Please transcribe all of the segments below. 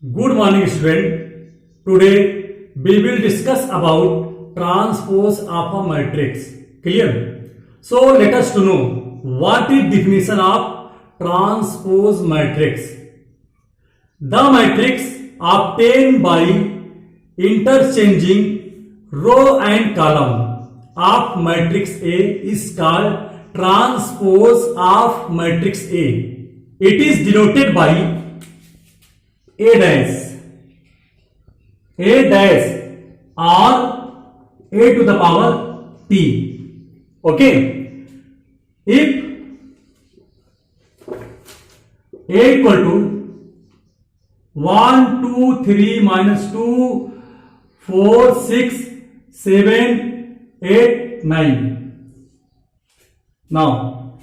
Good morning, student. Today we will discuss about transpose of a matrix. Clear? So let us to know what is definition of transpose matrix. The matrix obtained by interchanging row and column of matrix A is called transpose of matrix A. It is denoted by A dash or A to the power T. Okay. If A equal to 1, 2, 3 minus 2, 4, 6, 7, 8, 9. Now,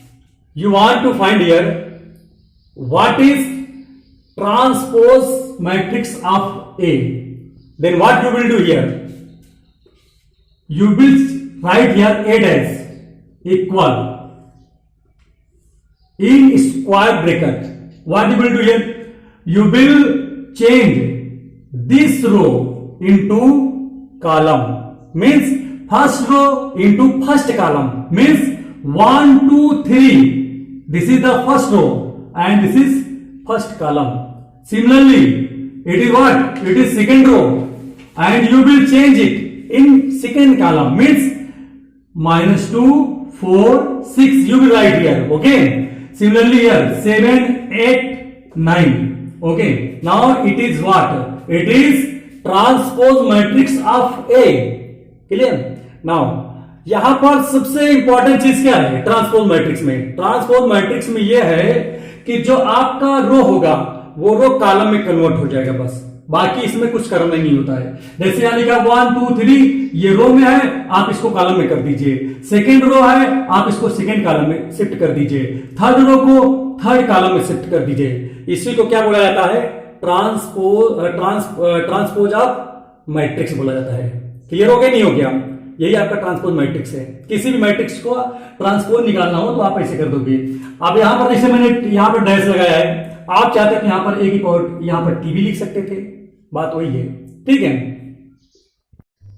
you want to find here what is transpose matrix of A. Then what you will do here? You will write here A dash equal in square bracket. What you will do here? You will change this row into column. Means first row into first column. Means 1, 2, 3. This is the first row and this is first column. Similarly, it is what? It is second row and you will change it in second column. Means minus 2, 4, 6 you will write here. Okay. Similarly here 7, 8, 9. Okay. Now it is what? It is transpose matrix of A. Clear? Now यहां पर सबसे important चीज क्या है transpose matrix में? Transpose matrix में यह है कि जो आपका रो होगा वो रो कॉलम में कन्वर्ट हो जाएगा बस, बाकी इसमें कुछ करना नहीं होता है। जैसे यहां लिखा 1, 2, 3 ये रो में है, आप इसको कॉलम में कर दीजिए। सेकेंड रो है, आप इसको सेकेंड कॉलम में शिफ्ट कर दीजिए। थर्ड रो को थर्ड कॉलम में शिफ्ट कर दीजिए। इसी को क्या बोला जाता है? ट्रांसपोज ऑफ मैट्रिक्स बोला जाता है। क्लियर हो गया? नहीं हो गया? यही आपका ट्रांसपोज मैट्रिक्स है। किसी भी मैट्रिक्स को ट्रांसपोज निकालना हो तो आप ऐसे कर दोगे। अब यहां पर जैसे मैंने यहां पर डैश लगाया है, आप चाहते थे यहां पर ए की पावर यहां पर टी भी लिख सकते थे, बात वही है। ठीक है।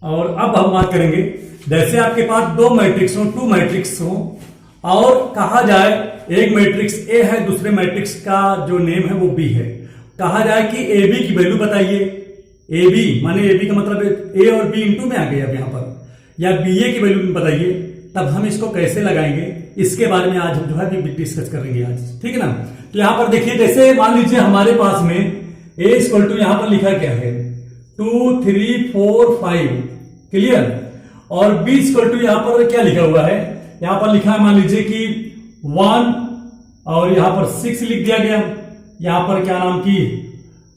और अब हम बात करेंगे जैसे आपके पास दो मैट्रिक्स हो, टू मैट्रिक्स हो और कहा जाए एक मैट्रिक्स ए है, दूसरे मैट्रिक्स का जो नेम है वो बी है। कहा जाए कि ए बी की वैल्यू बताइए। ए बी माने ए बी का मतलब ए और बी इंटू में आ गया अब यहां पर, या बी ए की वैल्यू बताइए। तब हम इसको कैसे लगाएंगे इसके बारे में आज हम जो है डिस्कस करेंगे आज। ठीक है ना। तो यहां पर देखिए जैसे मान लीजिए हमारे पास में ए इक्वल टू यहां पर लिखा क्या है 2, 3, 4, 5। क्लियर। और बी इक्वल टू यहां पर क्या लिखा हुआ है? यहां पर लिखा है मान लीजिए कि 1 और यहां पर 6 लिख दिया गया। यहां पर क्या नाम की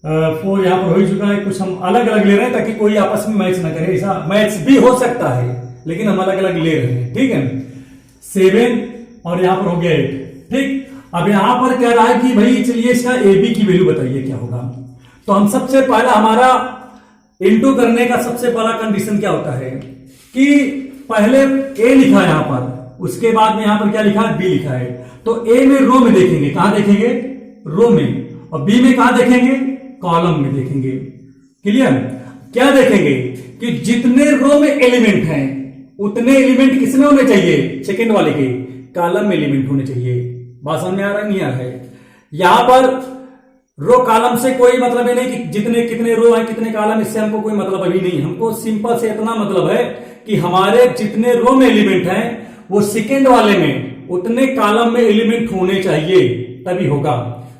4 यहां पर हो चुका है। कुछ हम अलग अलग ले रहे हैं ताकि कोई आपस में मैच ना करे। ऐसा मैच भी हो सकता है लेकिन हम अलग अलग ले रहे हैं। ठीक है। 7 और यहां पर हो गया 8। ठीक। अब यहां पर कह रहा है कि भाई चलिए इसका ए बी की वैल्यू बताइए क्या होगा। तो हम सबसे पहला हमारा इनटू करने का सबसे पहला कंडीशन क्या होता है कि पहले ए लिखा है यहां पर, उसके बाद में यहां पर क्या लिखा है? बी लिखा है। तो ए में रो में देखेंगे, कहां देखेंगे? रो में। और बी में कहां देखेंगे? कॉलम में देखेंगे। क्लियर। क्या देखेंगे कि जितने रो में एलिमेंट हैं उतने एलिमेंट किसमें होने चाहिए? सेकेंड वाले के कॉलम में एलिमेंट होने चाहिए। बात समझ में आ रहा नहीं आ रहा है? यहां पर रो कॉलम से कोई मतलब ही नहीं कि जितने कितने रो है कितने कॉलम, इससे हमको कोई मतलब अभी नहीं। हमको सिंपल से इतना मतलब है कि हमारे जितने रो में एलिमेंट हैं वो सेकेंड वाले में उतने कॉलम में एलिमेंट होने चाहिए, तभी होगा।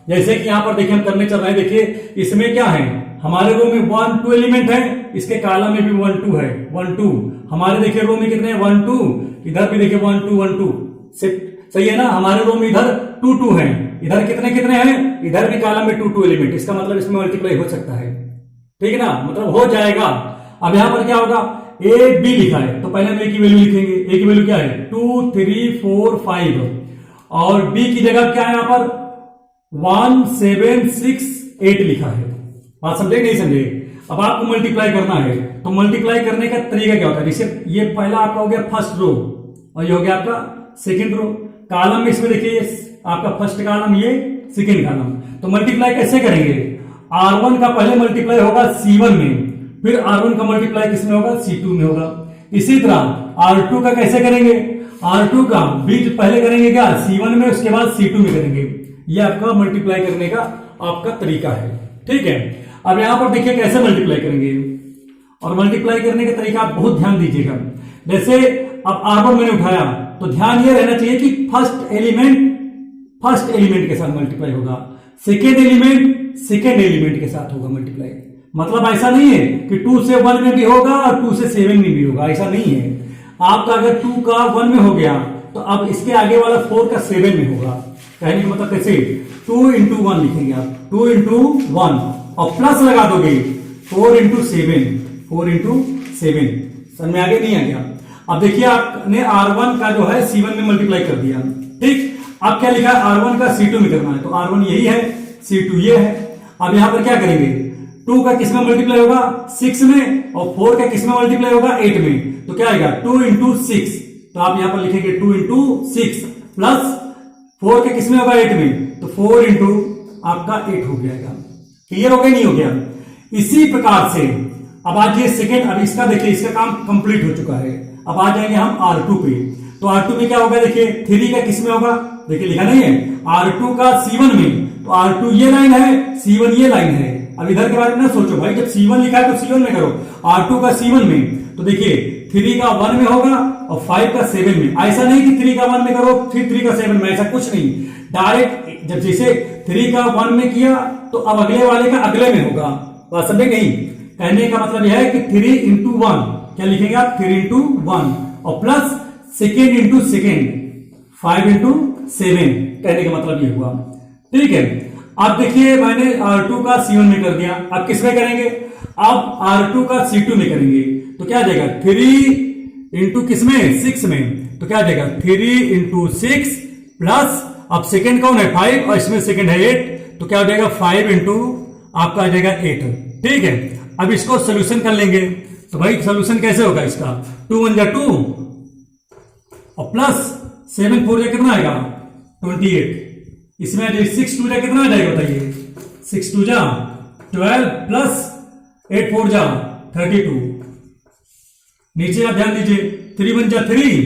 जैसे कि यहां पर देखिए हम करने चल रहे हैं। देखिए इसमें क्या है? हमारे रो में 1, 2 एलिमेंट है, इसके कॉलम में भी 1, 2 है। 1, 2 हमारे देखिए रो में कितने हैं? 1, 2। इधर भी देखिए 1, 2, 1, 2 सही है ना। हमारे रो में इधर 2, 2 है, इधर कितने कितने हैं? इधर भी कॉलम में 2, 2 एलिमेंट। इसका मतलब इसमें मल्टीप्लाई हो सकता है। ठीक है ना, मतलब हो जाएगा। अब यहां पर क्या होगा? ए बी लिखा है तो पहले हम ए की वैल्यू लिखेंगे। ए की वैल्यू क्या है? 2, 3, 4, 5 और बी की जगह क्या है? यहां पर 1, 7, 6, 8 लिखा है। बात समझे नहीं समझे? अब आपको मल्टीप्लाई करना है तो मल्टीप्लाई करने का तरीका क्या होता है? जैसे ये पहला आपका हो गया फर्स्ट रो और ये हो गया आपका सेकेंड रो। कॉलम में इसमें देखिए आपका फर्स्ट कॉलम, ये सेकेंड कॉलम। तो मल्टीप्लाई कैसे करेंगे? R1 का पहले मल्टीप्लाई होगा C1 में, फिर R1 का मल्टीप्लाई किसमें होगा, C2 में होगा। इसी तरह R2 का कैसे करेंगे, R2 का बीज पहले करेंगे क्या, C1 में, उसके बाद C2 में करेंगे। ये आपका मल्टीप्लाई करने का आपका तरीका है, ठीक है। अब यहां पर देखिए कैसे मल्टीप्लाई करेंगे, और मल्टीप्लाई करने का तरीका आप बहुत ध्यान दीजिएगा। जैसे अब R1 मैंने उठाया तो ध्यान ये रहना चाहिए कि फर्स्ट एलिमेंट के साथ मल्टीप्लाई होगा, सेकेंड एलिमेंट के साथ होगा मल्टीप्लाई। मतलब ऐसा नहीं है कि 2 से 1 में भी होगा और 2 से 7 में भी होगा, ऐसा नहीं है। आपका अगर 2 का 1 में हो गया तो अब इसके आगे वाला 4 का 7 में होगा। कहने का मतलब कैसे, 2 into 1 लिखेंगे आप, 2 into 1 और प्लस लगा दोगे 4 into 7 समझ में आगे नहीं आ गया। अब देखिए आपने R1 का जो है C1 में मल्टीप्लाई कर दिया, ठीक। अब क्या लिखा है, R1 का C2 में करना है, तो R1 यही है, C2 ये है। अब यहां पर क्या करेंगे, 2 का किस में मल्टीप्लाई होगा, 6 में, और 4 का किस में मल्टीप्लाई होगा, 8 में। तो क्या आएगा, 2 into 6, तो आप यहां पर लिखेंगे 2 into 6 प्लस 4 के किस में होगा, 8 में, तो 4 into आपका 8 हो जाएगा। क्लियर हो गया, नहीं हो गया। इसी प्रकार से अब आज ये सेकेंड, अब इसका देखिए, इसका काम कंप्लीट हो चुका है। अब आ जाएंगे हम R2 पे, तो R2 में क्या होगा, देखिए 3 का किस में होगा, देखिए लिखा नहीं है, R2 का C1 में, तो R2 ये लाइन है, C1 ये लाइन है। अब इधर के बारे में ना सोचो भाई, जब C1 लिखा है तो C1 में करो, R2 का C1 में, तो देखिए 3 का 1 में होगा और 5 का 7 में। ऐसा नहीं कि 3 का 1 में करो फिर 3 का 7 में, ऐसा कुछ नहीं। डायरेक्ट जब जैसे 3 का 1 में किया तो अब अगले वाले का अगले में होगा, बात समझे नहीं। कहने का मतलब यह है कि 3 into 1, क्या लिखेंगे आप, 3 into 1 और plus second into second 5 into 7, कहने का मतलब ये हुआ, ठीक है। अब देखिए मैंने R2 का C1 में कर दिया, अब किस में करेंगे, अब R2 का C2 में करेंगे, तो क्या आ जाएगा 3 इंटू किस में, 6 में, तो क्या आ जाएगा 3 into 6 प्लस, अब सेकेंड कौन है 5 और इसमें सेकेंड है 8, तो क्या हो जाएगा 5 इंटू आपका आ जाएगा 8, ठीक है। अब इसको सोल्यूशन कर लेंगे, तो भाई सोल्यूशन कैसे होगा इसका, 2 1 जा 2 और प्लस 7 4 जा कितना आएगा 28, इसमें 6 2 जा कितना आ जाएगा बताइए, 6 2 जा 12 प्लस 8 4 जा 32, नीचे आप ध्यान दीजिए 3 1 जा 3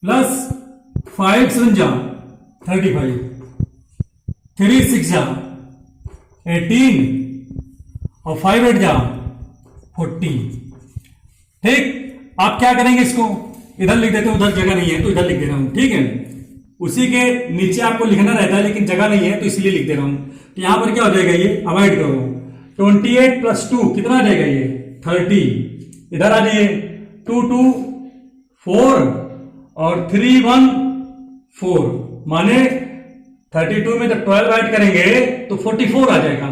प्लस 5 7 जा 35, 3 6 जा 18 और 5 8 जा 40, ठीक। आप क्या करेंगे, इसको इधर लिख देते हैं, उधर जगह नहीं है तो इधर लिख दे रहा हूं, ठीक है। उसी के नीचे आपको लिखना रहता है लेकिन जगह नहीं है तो इसलिए लिख दे रहा हूं। तो यहां पर क्या हो जाएगा, ये अवॉइड करो, 28 प्लस 2 कितना आ जाएगा, ये 30, इधर आ जाइए 2 2 4 और 3 1 4, माने 32 में जब 12 ऐड करेंगे तो 44 आ जाएगा।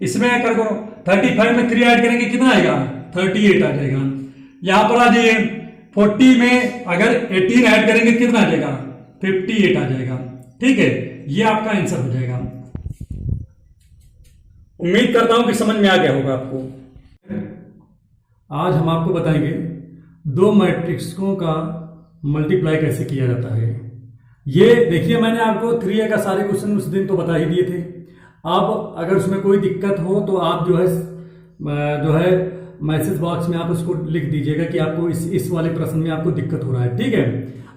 इसमें कर करो 35 में 3 ऐड करेंगे कितना आएगा, 38 आ जाएगा। यहां पर आ जाइए 40 में अगर 18 ऐड करेंगे कितना आ जाएगा, 58 आ जाएगा, ठीक है। ये आपका आंसर हो जाएगा। उम्मीद करता हूं कि समझ में आ गया होगा आपको। आज हम आपको बताएंगे दो मैट्रिक्सों का मल्टीप्लाई कैसे किया जाता है। ये देखिए मैंने आपको 3A का सारे क्वेश्चन उस दिन तो बता ही दिए थे। अब अगर उसमें कोई दिक्कत हो तो आप जो है मैसेज बॉक्स में आप उसको लिख दीजिएगा कि आपको इस वाले प्रश्न में आपको दिक्कत हो रहा है, ठीक है।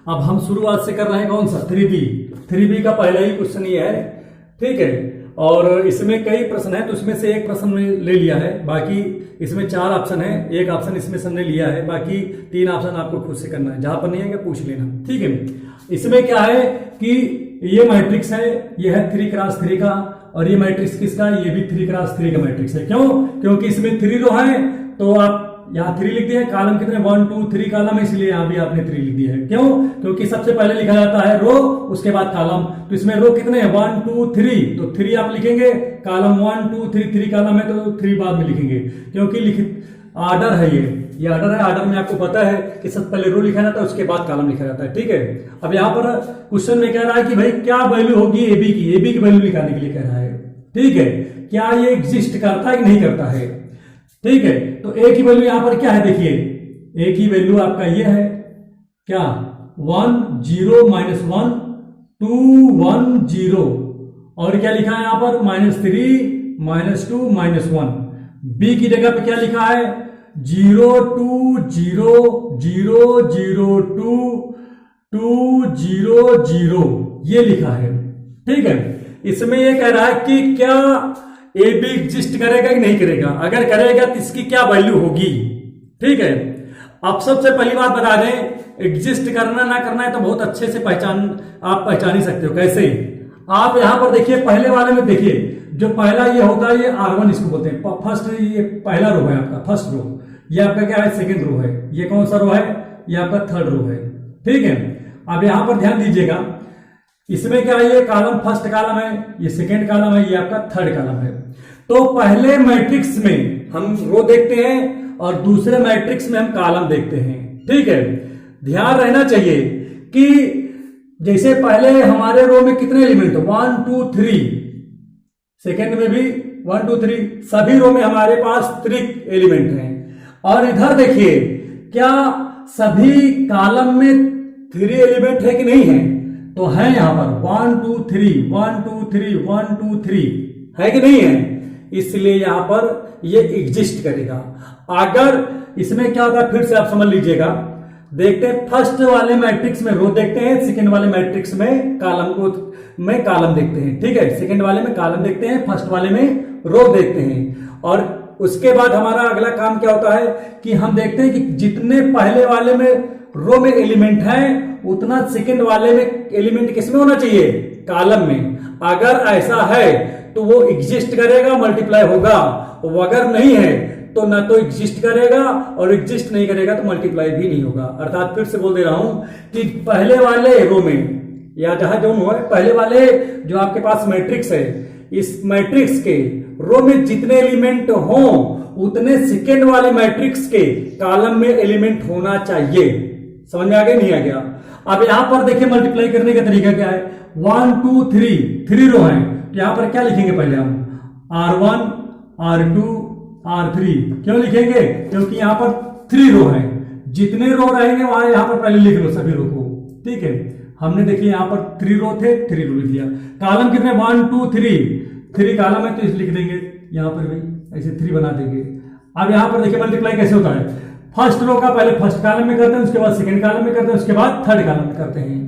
अब हम शुरुआत से कर रहे हैं कौन सा, 3B का पहला ही क्वेश्चन ये है, ठीक है। और इसमें कई प्रश्न है तो उसमें से एक प्रश्न में ले लिया है, बाकी इसमें 4 ऑप्शन है, एक ऑप्शन इसमें सर ने लिया है, बाकी 3 ऑप्शन आपको खुद से करना है, जहां पर नहीं है पूछ लेना, ठीक है। इसमें क्या है कि ये मैट्रिक्स है, ये है 3x3 का, और ये मैट्रिक्स किसका, ये भी 3x3 का मैट्रिक्स है। क्यों, क्योंकि इसमें 3 रो है तो आप यहाँ 3 लिख दिया, कॉलम कितने 1 2 3 कॉलम है, इसलिए यहाँ भी आपने 3 लिख दिया है। क्यों, क्योंकि सबसे पहले लिखा जाता है रो, उसके बाद कॉलम, तो इसमें रो कितने हैं 1 2 3, तो 3 आप लिखेंगे, कॉलम 1 2 3 कॉलम है तो 3 बाद में लिखेंगे, क्योंकि लिखित आर्डर है, ये आर्डर है। आर्डर में आपको पता है कि सबसे पहले रो लिखा जाता है उसके बाद कॉलम लिखा जाता है, ठीक है। अब यहाँ पर क्वेश्चन में कह रहा है कि भाई क्या वैल्यू होगी AB की वैल्यू निकालने के लिए कह रहा है, ठीक है। क्या ये एग्जिस्ट करता है कि नहीं करता है, ठीक है। तो A की वैल्यू यहां पर क्या है, देखिए A की वैल्यू आपका ये है क्या, 1 0 -1 2 1 0, और क्या लिखा है यहां पर -3 -2 -1। बी की जगह पे क्या लिखा है 0 2 0 0 0 2 2 0 0 ये लिखा है। ठीक है, इसमें ये कह रहा है कि क्या ए बी एग्जिस्ट करेगा कि नहीं करेगा, अगर करेगा तो इसकी क्या वैल्यू होगी। ठीक है, अब सबसे पहली बात बता दें, एग्जिस्ट करना ना करना है तो बहुत अच्छे से आप पहचान ही सकते हो। कैसे, आप यहां पर देखिए पहले वाले में देखिए, जो पहला ये होता है ये R1 इसको बोलते हैं, फर्स्ट, ये पहला रो है आपका, फर्स्ट रो। ये आपका क्या है सेकंड रो है। ये कौन सा रो है, ये आपका थर्ड रो है। ठीक है, अब यहां पर ध्यान दीजिएगा, इसमें क्या है, ये कॉलम फर्स्ट कॉलम है, ये सेकंड कॉलम है, ये आपका थर्ड कॉलम है। तो पहले मैट्रिक्स में हम रो देखते हैं और दूसरे मैट्रिक्स में हम कॉलम देखते हैं। ठीक है, ध्यान रहना चाहिए कि जैसे पहले हमारे रो में कितने एलिमेंट थे 1 2 3, सेकंड में भी 1 2 3, सभी रो में हमारे पास 3 एलिमेंट हैं। और इधर देखिए क्या सभी कॉलम में 3 एलिमेंट है कि नहीं है, तो है यहां पर 1 2 3 1 2 3 1 2 3 है कि नहीं है, इसलिए यहां पर ये एग्जिस्ट करेगा। अगर इसमें क्या होता है फिर से आप समझ लीजिएगा, देखते हैं फर्स्ट वाले मैट्रिक्स में रो देखते हैं, सेकंड वाले मैट्रिक्स में कॉलम देखते हैं। ठीक है, सेकंड वाले में कॉलम देखते हैं, फर्स्ट वाले में रो देखते हैं। और उसके बाद हमारा अगला काम क्या होता है कि हम देखते हैं कि जितने पहले वाले में रो में एलिमेंट है उतना सेकंड वाले में एलिमेंट किसमें होना चाहिए, कॉलम में। अगर ऐसा है तो वो एग्जिस्ट करेगा, मल्टीप्लाई होगा, अगर नहीं है तो ना तो एग्जिस्ट करेगा और एग्जिस्ट नहीं करेगा तो मल्टीप्लाई भी नहीं होगा। अर्थात फिर से बोल दे रहा हूं कि पहले वाले रो में या जहां जो है पहले वाले जो आपके पास मैट्रिक्स है, इस मैट्रिक्स के रो में जितने एलिमेंट हों उतने सेकेंड वाले मैट्रिक्स के कॉलम में एलिमेंट होना चाहिए। समझ में आ गया नहीं आ गया। अब यहां पर देखिए मल्टीप्लाई करने का तरीका क्या है, 1 2 3 रो है, तो यहां पर क्या लिखेंगे पहले हम R1 R2 R3। क्यों लिखेंगे, क्योंकि यहां पर 3 रो है, जितने रो रहेंगे वहां यहां पर पहले लिख लो सभी रो को। ठीक है, हमने देखिए यहां पर 3 रो थे, 3 रो लिख दिया। कॉलम कितने 1 2 3 कॉलम है तो इसे लिख देंगे यहां पर भी ऐसे 3 बना देंगे। अब यहां पर देखिए मल्टीप्लाई कैसे होता है, फर्स्ट रो का पहले फर्स्ट कॉलम में करते हैं, उसके बाद सेकंड कॉलम में करते हैं, उसके बाद थर्ड कॉलम में करते हैं।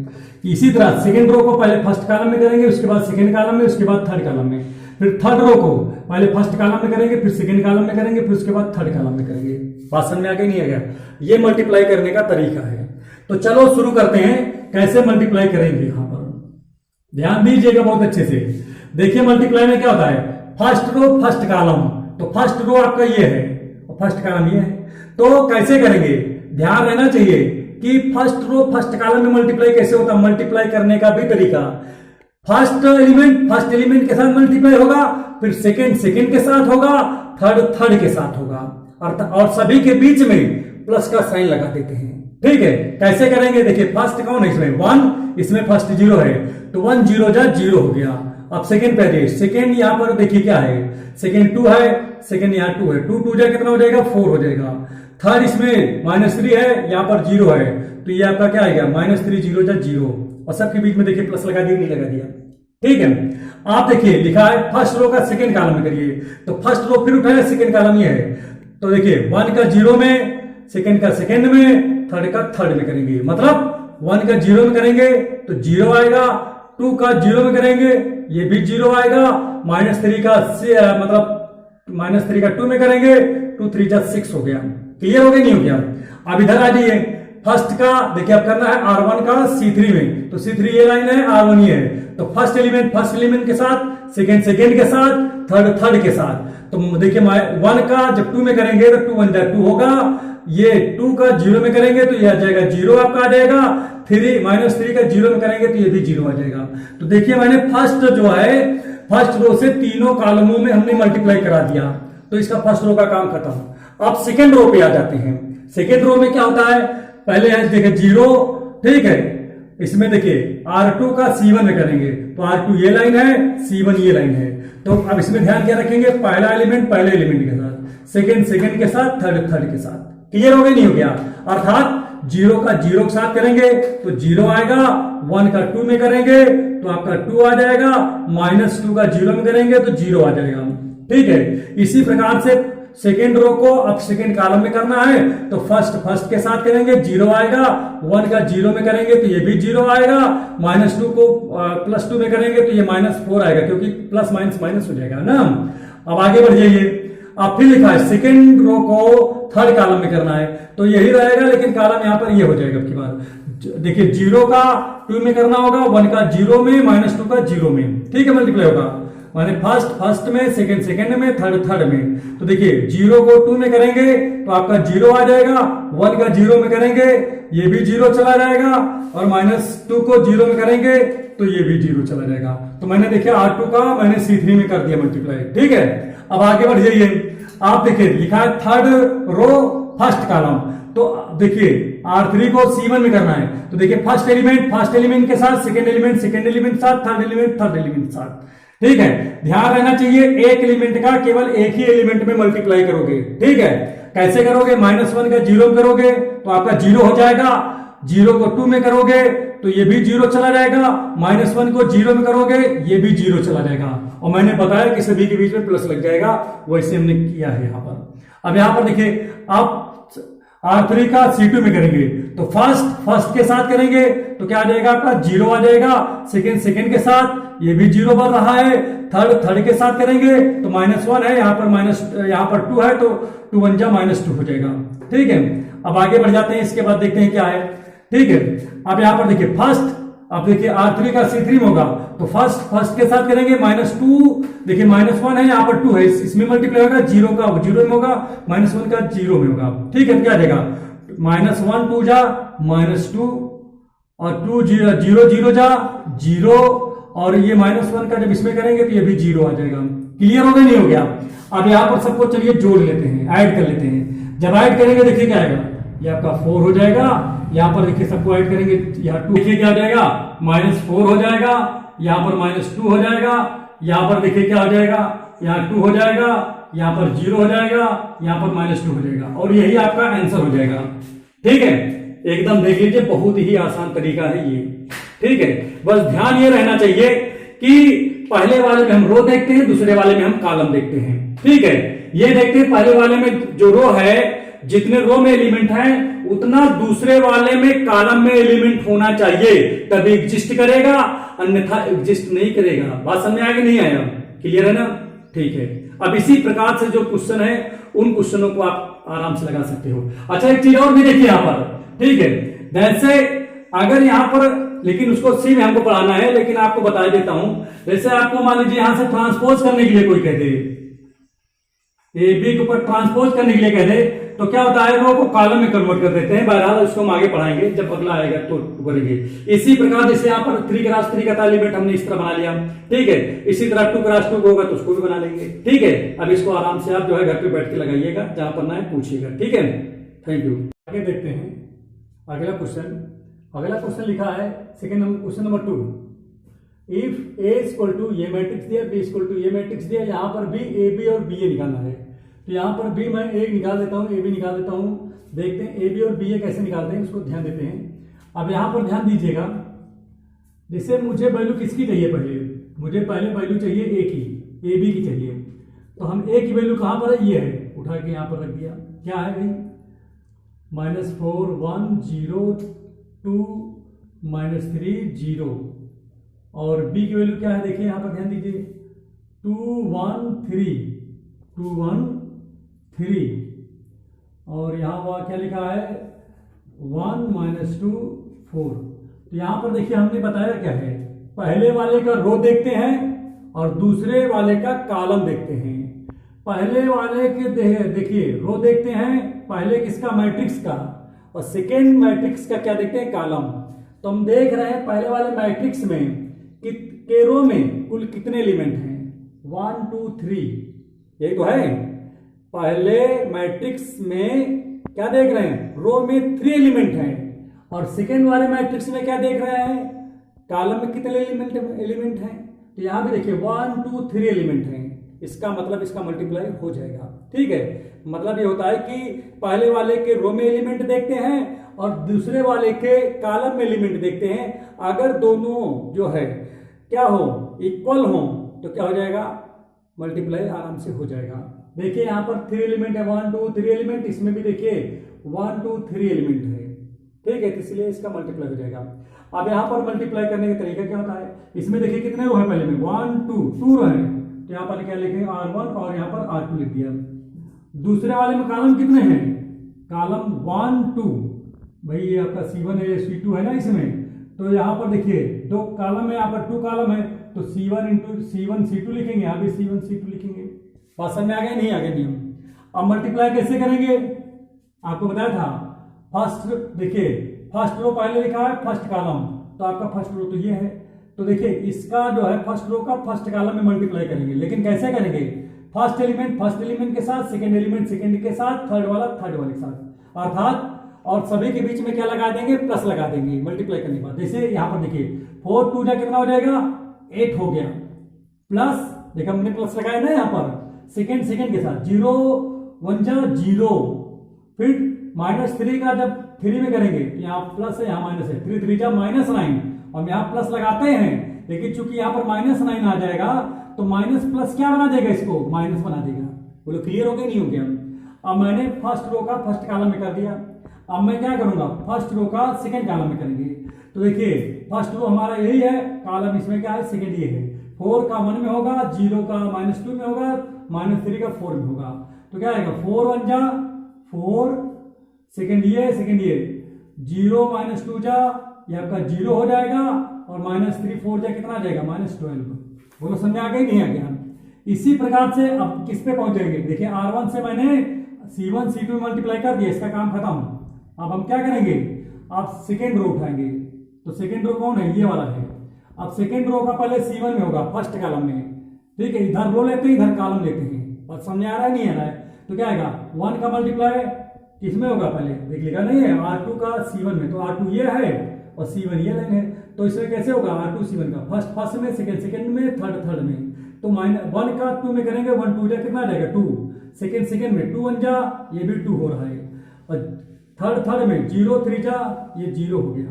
इसी तरह सेकंड रो को पहले फर्स्ट कॉलम में करेंगे, उसके बाद सेकंड कॉलम में, उसके बाद थर्ड कॉलम में। फिर थर्ड रो को पहले फर्स्ट कॉलम में करेंगे, फिर सेकंड कॉलम में करेंगे, फिर उसके बाद थर्ड कॉलम में करेंगे। बात समझ में आ गई नहीं आ गया, ये मल्टीप्लाई करने का तरीका है। तो चलो शुरू करते हैं कैसे मल्टीप्लाई करेंगे। यहां पर ध्यान दीजिएगा बहुत अच्छे से। देखिए मल्टीप्लाई में क्या होता है, फर्स्ट रो फर्स्ट कॉलम, तो फर्स्ट रो आपका ये है और फर्स्ट कॉलम ये है। तो कैसे करेंगे, ध्यान रहना चाहिए कि फर्स्ट रो फर्स्ट कॉलम में मल्टीप्लाई कैसे होता है। मल्टीप्लाई करने का भी तरीका, फर्स्ट एलिमेंट के साथ मल्टीप्लाई होगा, फिर सेकंड के साथ होगा, थर्ड के साथ होगा, और सभी के बीच में प्लस का साइन लगा देते हैं। ठीक है, कैसे करेंगे, देखिए फर्स्ट कौन है इसमें 1, इसमें फर्स्ट 0 है, तो 1 0 जा 0 हो गया। अब सेकंड पे देखिए, सेकंड यहां पर देखिए क्या है, सेकंड 2 है, सेकंड यहां 2 है, 2 2 जा कितना हो जाएगा 4 हो जाएगा। थर्ड इसमें -3 है, यहां पर 0 है, तो ये आपका क्या आएगा -3 0 जा 0, और सबके बीच में देखिए प्लस लगा दिया नहीं लगा दिया। ठीक है, आप देखिए लिखा है फर्स्ट रो का सेकंड कॉलम में करिए, तो फर्स्ट रो फिर उठाया, सेकंड कॉलम ये है, तो देखिए 1 का 0 में, सेकंड का सेकंड में, थर्ड का थर्ड में करेंगे। मतलब 1 का 0 में करेंगे तो 0 आएगा, 2 का 0 में करेंगे ये भी 0 आएगा, -3 का -3 का 2 में करेंगे, 2 3 जा 6 हो गया। क्लियर हो गया नहीं हो गया। अब इधर आ जाइए, फर्स्ट का देखिए अब करना है R1 का C3 में, तो C3 ये लाइन है, R1 ये है, तो फर्स्ट एलिमेंट के साथ, सेकंड के साथ, थर्ड के साथ। तो देखिए 1 का जब 2 में करेंगे तो 2 1 2 होगा, ये 2 का 0 में करेंगे तो ये आ जाएगा 0 आपका आ जाएगा, -3 का 0 में करेंगे तो ये भी 0 आ जाएगा। तो देखिए मैंने फर्स्ट जो है फर्स्ट रो से तीनों कॉलमों में हमने मल्टीप्लाई करा दिया, तो इसका फर्स्ट रो का काम खत्म। अब सेकंड रो पे आ जाते हैं। सेकंड रो में क्या होता है, पहले है देखिए 0, ठीक है, इसमें देखिए R2 का C1 में करेंगे, तो R2 ये लाइन है, C1 ये लाइन है। तो अब इसमें ध्यान क्या रखेंगे, पहला एलिमेंट पहले एलिमेंट के साथ, सेकंड के साथ, थर्ड के साथ। क्लियर हो गया नहीं हो गया। अर्थात 0 का 0 के साथ करेंगे तो 0 आएगा, 1 का 2 में करेंगे तो आपका 2 आ जाएगा, -2 का 0 में करेंगे तो 0 आ जाएगा। ठीक है। इसी प्रकार से सेकेंड रो को अब सेकेंड कॉलम में करना है तो फर्स्ट के साथ करेंगे, 0 आएगा, 1 का 0 में करेंगे तो ये भी 0 आएगा, -2 को +2 में करेंगे तो ये -4 आएगा, क्योंकि प्लस माइनस माइनस हो जाएगा ना। अब आगे बढ़ जाइए, अब फिर लिखा है सेकेंड रो को थर्ड कॉलम में करना है तो यही रहेगा, लेकिन कॉलम यहां पर ये हो जाएगा की बार। देखिए 0 का 2 में करना होगा, 1 का 0 में, -2 का 0 में, ठीक है, मल्टीप्लाई होगा, माने फर्स्ट में, सेकंड में, थर्ड में। तो देखिए 0 को 2 में करेंगे तो आपका 0 आ जाएगा, 1 का 0 में करेंगे ये भी 0 चला जाएगा, और -2 को 0 में करेंगे तो ये भी 0 चला जाएगा। तो मैंने देखिए R2 का मैंने C3 में कर दिया मल्टीप्लाई, ठीक है। अब आगे बढ़ जाइए, आप देखिए लिखा है थर्ड रो फर्स्ट कॉलम, तो देखिए R3 को C1 में करना है तो देखिए फर्स्ट एलिमेंट के साथ, सेकंड एलिमेंट साथ, थर्ड एलिमेंट साथ, ठीक है। ध्यान रहना चाहिए एक एलिमेंट का केवल एक ही एलिमेंट में मल्टीप्लाई करोगे, ठीक है। कैसे करोगे, -1 का 0 में करोगे तो आपका 0 हो जाएगा, 0 को 2 में करोगे तो ये भी 0 चला जाएगा, -1 को 0 में करोगे ये भी 0 चला जाएगा, और मैंने बताया कि सभी के बीच में प्लस लग जाएगा, वैसे हमने किया है यहां पर। अब यहां पर देखिए आप R3 का C2 में करेंगे तो फर्स्ट के साथ करेंगे तो क्या आ जाएगा आपका 0 आ जाएगा, सेकंड के साथ ये भी 0 बढ़ रहा है, थर्ड के साथ करेंगे तो -1 है, यहाँ पर 2 है तो 2 1 जा -2 हो जाएगा, ठीक है। अब आगे बढ़ जाते हैं, इसके बाद देखते हैं क्या है, ठीक है। अब यहाँ पर देखिए अब देखिए R3 का C3 में होगा तो फर्स्ट के साथ करेंगे, -2, देखिए -1 है, यहाँ पर 2 है, इसमें मल्टीप्लाई होगा, 0 का 0 में होगा, -1 का 0 में होगा, ठीक है। तो क्या आ जाएगा, -1 2 जा -2, और 2 0 जा 0, और ये -1 का जब इसमें करेंगे तो ये भी 0 आ जाएगा। क्लियर हो गया, नहीं हो गया? अब यहाँ पर सबको चलिए जोड़ लेते हैं, ऐड कर लेते हैं। जब ऐड करेंगे देखिए क्या आएगा, ये आपका 4 हो जाएगा, यहाँ पर देखिए सबको ऐड करेंगे, यहाँ 2 देखिए क्या आ जाएगा, -4 हो जाएगा, यहाँ पर -2 हो जाएगा, यहाँ पर देखिए क्या हो जाएगा, यहाँ 2 हो जाएगा, यहाँ पर 0 हो जाएगा, यहाँ पर -2 हो जाएगा, और यही आपका आंसर हो जाएगा, ठीक है। एकदम देख लीजिए, बहुत ही आसान तरीका है ये, ठीक है। बस ध्यान ये रहना चाहिए कि पहले वाले में हम रो देखते हैं, दूसरे वाले में हम कॉलम देखते हैं, ठीक है। ये देखते हैं पहले वाले में जो रो है, जितने रो में एलिमेंट है उतना दूसरे वाले में कॉलम में एलिमेंट होना चाहिए, तभी एग्जिस्ट करेगा, अन्यथा एग्जिस्ट नहीं करेगा। बात समझ में आया कि नहीं आया? क्लियर है ना? ठीक है। अब इसी प्रकार से जो क्वेश्चन है उन क्वेश्चनों को आप आराम से लगा सकते हो। अच्छा, एक चीज और भी देखिए यहाँ पर, ठीक है। जैसे अगर यहाँ पर, लेकिन उसको सी में हमको पढ़ाना है, लेकिन आपको बता देता हूं, जैसे आपको मान लीजिए यहां से ट्रांसपोज करने के लिए कोई कह दे, ए बी के ऊपर ट्रांसपोज करने के लिए कह दे, तो क्या होता है, रो को कॉलम में कन्वर्ट कर देते हैं। बहरहाल उसको हम आगे पढ़ाएंगे, जब अगला आएगा तो करेंगे। इसी प्रकार जैसे यहाँ पर 3x3 का एलिमेंट हमने इस तरह बना लिया, ठीक है। इसी तरह 2x2 होगा तो उसको भी बना लेंगे, ठीक है। अब इसको आराम से आप जो है घर पे बैठ के लगाइएगा, जहां पढ़ना है पूछिएगा, ठीक है। Thank you. आगे देखते हैं अगला क्वेश्चन लिखा है second question number 2। If A equal to ये मैट्रिक्स दिया, बी इक्वल टू ये मैट्रिक्स दिया, यहाँ पर भी ए बी और बी ए निकालना है। तो यहाँ पर भी मैं ए निकाल देता हूँ, ए बी निकाल देता हूँ। देखते हैं ए बी और बी ए कैसे निकालते हैं, उसको ध्यान देते हैं। अब यहाँ पर ध्यान दीजिएगा, जैसे मुझे वैल्यू किसकी चाहिए, मुझे पहले वैल्यू चाहिए ए की, ए बी की चाहिए। तो हम ए की वैल्यू कहाँ पर है, ये है, उठा के यहाँ पर रख दिया। क्या है भाई, -4 1 0 2 -3 0, और b की वैल्यू क्या है, देखिए यहां पर ध्यान दीजिए, 2 1 3, और यहां हुआ क्या लिखा है, 1 -2 4। तो यहां पर देखिए हमने बताया क्या है, पहले वाले का रो देखते हैं और दूसरे वाले का कॉलम देखते हैं। पहले वाले के देखिए रो देखते हैं, पहले किसका, मैट्रिक्स का, और सेकेंड मैट्रिक्स का क्या देखते हैं, कॉलम। तो हम देख रहे हैं पहले वाले मैट्रिक्स में के रो में कुल कितने एलिमेंट हैं, 1 2 3, यही तो है। पहले मैट्रिक्स में क्या देख रहे हैं, रो में 3 एलिमेंट हैं, और सेकेंड वाले मैट्रिक्स में क्या देख रहे हैं, कॉलम में कितने एलिमेंट हैं। तो यहां भी देखिए 1 2 3 एलिमेंट हैं, इसका मतलब इसका मल्टीप्लाई हो जाएगा, ठीक है। मतलब ये होता है कि पहले वाले के रो में एलिमेंट देखते हैं और दूसरे वाले के कॉलम में एलिमेंट देखते हैं। अगर दोनों जो है क्या हो, इक्वल हो, तो क्या हो जाएगा, मल्टीप्लाई आराम से हो जाएगा। देखिए यहाँ पर 3 एलिमेंट है, 1 2 3 एलिमेंट, इसमें भी देखिए 1 2 3 एलिमेंट है, ठीक है, तो इसलिए इसका मल्टीप्लाई हो जाएगा। अब यहाँ पर मल्टीप्लाई करने का तरीका क्या होता है, इसमें देखिए कितने रो है, पहले में 1 2 रो है, तो यहाँ पर क्या लिखेंगे R1 और यहाँ पर R2 लिख दिया। दूसरे वाले में कॉलम कितने हैं, कॉलम 1 2, भाई ये आपका C1 है, C2 है ना इसमें, तो यहाँ पर देखिए 2 कॉलम है, यहाँ पर 2 कॉलम है, तो C1 इंटू C1 C2 लिखेंगे, यहाँ भी C1 C2 लिखेंगे। बात समझ में आ गया, नहीं आ गया नियम। अब मल्टीप्लाई कैसे करेंगे, आपको बताया था, फर्स्ट देखिए फर्स्ट रो पहले लिखा है, फर्स्ट कॉलम, तो आपका फर्स्ट रो तो ये है, तो देखिए इसका जो है फर्स्ट रो का फर्स्ट कॉलम में मल्टीप्लाई करेंगे, लेकिन कैसे करेंगे, फर्स्ट एलिमेंट के साथ, सेकंड एलिमेंट सेकंड के साथ, थर्ड वाले के साथ, अर्थात और सभी के बीच में क्या लगा देंगे, प्लस लगा देंगे मल्टीप्लाई करने के बाद। जैसे यहाँ पर देखिए 4 2 जा कितना हो जाएगा, 8 हो गया, प्लस देखा हमने प्लस लगाया ना यहाँ पर, सेकंड के साथ 0 1 जा 0, फिर -3 का जब 3 में करेंगे, यहाँ प्लस है यहाँ माइनस है, 3 3 जा -9, हम यहाँ प्लस लगाते हैं, लेकिन चूंकि यहाँ पर -9 आ जाएगा तो माइनस प्लस क्या बना देगा, इसको माइनस बना देगा। बोलो क्लियर हो गया, नहीं हो गया। अब मैंने फर्स्ट रो का फर्स्ट कॉलम में कर दिया, अब मैं क्या करूंगा, फर्स्ट रो का सेकंड कॉलम में करेंगे, तो देखिए फर्स्ट रो हमारा यही है, कॉलम इसमें क्या है, सेकंड ये है, 4 का 1 में होगा, 0 का -2 में होगा, -3 का 4 में होगा, तो क्या आएगा 4 1 जा 4, सेकंड ये 0 -2 जा ये आपका 0 हो जाएगा, और -3 4 जा कितना आ जाएगा, -12। बोलो समझ आ गई, नहीं आ गया। इसी प्रकार से अब किस पे पहुंच जाएंगे, देखिए R1 से मैंने C1 C2 मल्टीप्लाई कर दिया, इसका काम खत्म। अब हम क्या करेंगे, आप सेकेंड रो उठाएंगे, तो सेकेंड रो कौन है, ये वाला है। अब सेकेंड रो का पहले C1 में होगा, फर्स्ट कॉलम में, ठीक है, इधर रो लेते हैं इधर कॉलम लेते हैं, बात समझ आ रहा है, नहीं आ रहा है, तो क्या आएगा 1 का मल्टीप्लाई किसमें होगा, पहले देख लेगा, नहीं है R2 का C1 में, तो R2 ये है और C1 ये लेंगे, तो इसमें कैसे होगा, R2 C1 का फर्स्ट में, सेकंड में, थर्ड में, तो -1 का 2 में करेंगे, 1 2 जा कितना आ जाएगा 2, सेकंड में 2 1 जा ये भी 2 हो रहा है, और थर्ड में 0 3 जा ये 0 हो गया।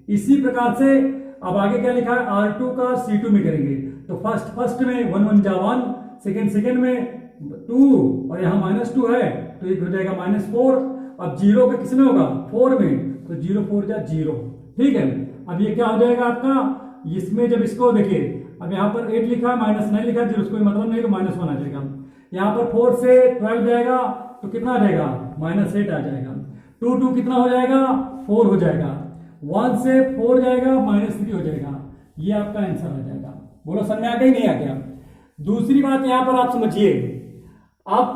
इसी प्रकार से अब आगे क्या लिखा है, R2 का C2 में करेंगे, तो फर्स्ट में 1 1 जा 1, सेकंड में 2 और यहाँ -2 है, तो ये हो जाएगा -4। अब 0 का किसमें होगा, 4 में, तो 0 4 जा 0, ठीक है। अब ये क्या हो जाएगा आपका, इसमें जब इसको देखिए, अब यहाँ पर 8 लिखा है, -9 लिखा है, 0 कोई मतलब नहीं, तो -1 आ जाएगा। यहाँ पर 4 से 12 जाएगा तो कितना आ जाएगा, -8 आ जाएगा। 2 2 कितना हो जाएगा, 4 हो जाएगा। 1 से 4 जाएगा, -3 हो जाएगा। ये आपका आंसर आ जाएगा। बोलो समझ में आ गया, नहीं आ गया। दूसरी बात यहाँ पर आप समझिए, अब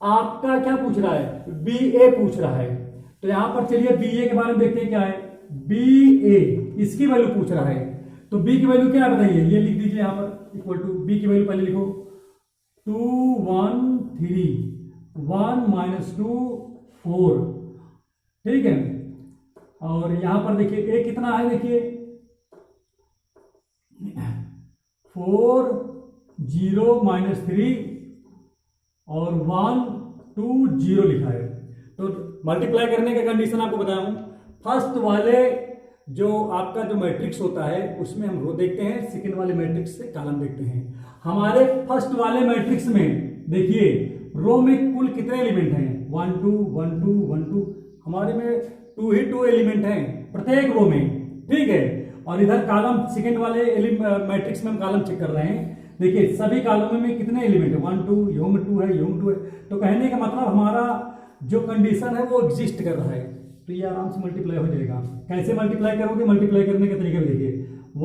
आपका क्या पूछ रहा है, BA पूछ रहा है, तो यहां पर चलिए BA के बारे में देखते हैं क्या है। BA इसकी वैल्यू पूछ रहा है, तो B की वैल्यू क्या है बताइए, ये लिख दीजिए यहां पर, इक्वल टू B की वैल्यू पहले लिखो 2 1 3 1 -2 4, ठीक है। और यहां पर देखिए A कितना है, देखिए 4 0 -3 और 1 2 0 लिखा है। तो मल्टीप्लाई करने का कंडीशन आपको बताया हूं, फर्स्ट वाले जो आपका जो मैट्रिक्स होता है उसमें हम रो देखते हैं, सेकंड वाले मैट्रिक्स से कॉलम देखते हैं। हमारे फर्स्ट वाले मैट्रिक्स में देखिए रो में कुल कितने एलिमेंट हैं, 1 2 1 2 1 2, हमारे में 2 एलिमेंट हैं प्रत्येक रो में, ठीक है। और इधर कॉलम सेकंड वाले मैट्रिक्स में हम कॉलम चेक कर रहे हैं, देखिए सभी कॉलम में कितने एलिमेंट है, 1 2 यो में 2 है, यो में 2 है। तो कहने का मतलब हमारा जो कंडीशन है वो एग्जिस्ट कर रहा है, तो ये आराम से मल्टीप्लाई हो जाएगा। कैसे मल्टीप्लाई करोगे, मल्टीप्लाई करने के तरीके में देखिए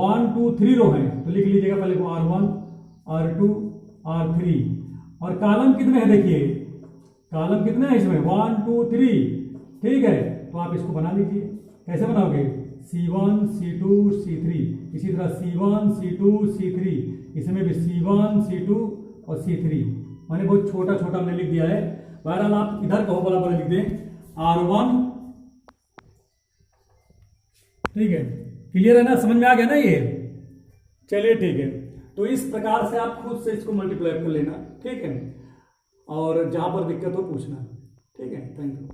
1 2 3 रो है, तो लिख लीजिएगा पहले को R1 R2 R3, और कॉलम कितने हैं, देखिए कॉलम कितने हैं इसमें 1 2 3, ठीक है। तो आप इसको बना लीजिए, कैसे बनाओगे, C1 C2 C3, इसी तरह C1 C2 C3, इसमें भी C1 C2 और C3, मैंने बहुत छोटा छोटा हमने लिख दिया है। बहरहाल आप इधर कहो बड़ा बड़ा लिख दें R1, ठीक है। क्लियर है ना, समझ में आ गया ना ये, चलिए ठीक है। तो इस प्रकार से आप खुद से इसको मल्टीप्लाई कर लेना, ठीक है, और जहां पर दिक्कत हो पूछना, ठीक है। Thank you.